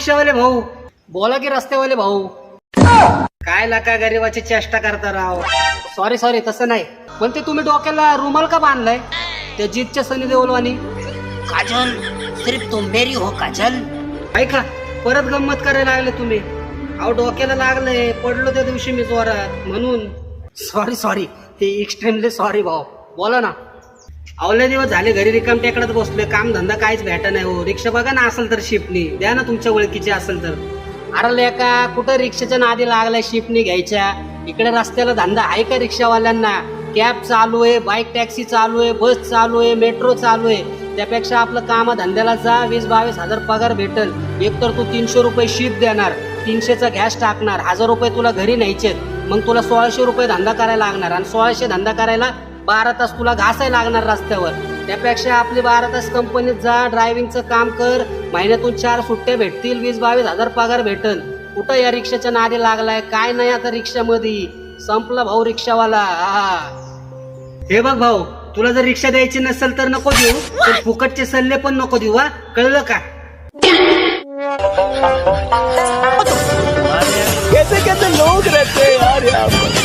रिक्षावाले भाऊ, बोला की रस्त्यावाले भाऊ. काय लका गरीबाची चेष्टा करता राव. सॉरी तसं नाही, पण ते तुम्ही डोक्याला रुमाल का बांधलाय त्या जीतच्या सनी देओलवानी? काजल, सिर्फ तुम मेरी हो काजल. ऐका, परत गंमत करायला लागले तुम्ही. अहो डोक्याला लागलंय, पडलो त्या दिवशी मी जोरात म्हणून. सॉरी ते एक्स्ट्रीमली सॉरी भाऊ. बोला ना. अवले दिवस झाले घरी रिकाम टेकडात बसलोय, काम धंदा काहीच भेट नाही हो. रिक्षा बघा ना असेल तर शिफ्टनी द्या ना, तुमच्या ओळखीची असेल तर. अरे लेका, कुठं रिक्षाच्या नादी लागलाय शिफ्टनी घ्यायच्या? इकडे रस्त्याला धंदा आहे का रिक्षावाल्यांना? कॅब चालू आहे, बाईक टॅक्सी चालू आहे, बस चालू आहे, मेट्रो चालू आहे. त्यापेक्षा आपलं काम धंद्याला जा, 20-22 हजार पगार भेटल. एकतर तू 300 रुपये शिफ्ट देणार, 300चा गॅस टाकणार, 1000 रुपये तुला घरी न्यायचेत. मग तुला 1600 रुपये धंदा करायला लागणार, आणि 1600 धंदा करायला 12 तास तुला घासायला लागणार रस्त्यावर. त्यापेक्षा आपली 12 तास कंपनीत जा, ड्रायव्हिंगचं काम कर, महिन्यातून 4 सुट्ट्या भेटतील, 20-22 हजार पगार भेटल. कुठं या रिक्षाच्या नादी लागलाय? काय नाही आता रिक्षामध्ये. संपला भाऊ रिक्षावाला. हे बघ भाऊ, तुला जर रिक्षा द्यायची नसेल तर नको देऊ, पण फुकटचे सल्ले पण नको देऊ, हा कळलं का? कैसे कैसे लोग रहते हैं यार यहाँ पर.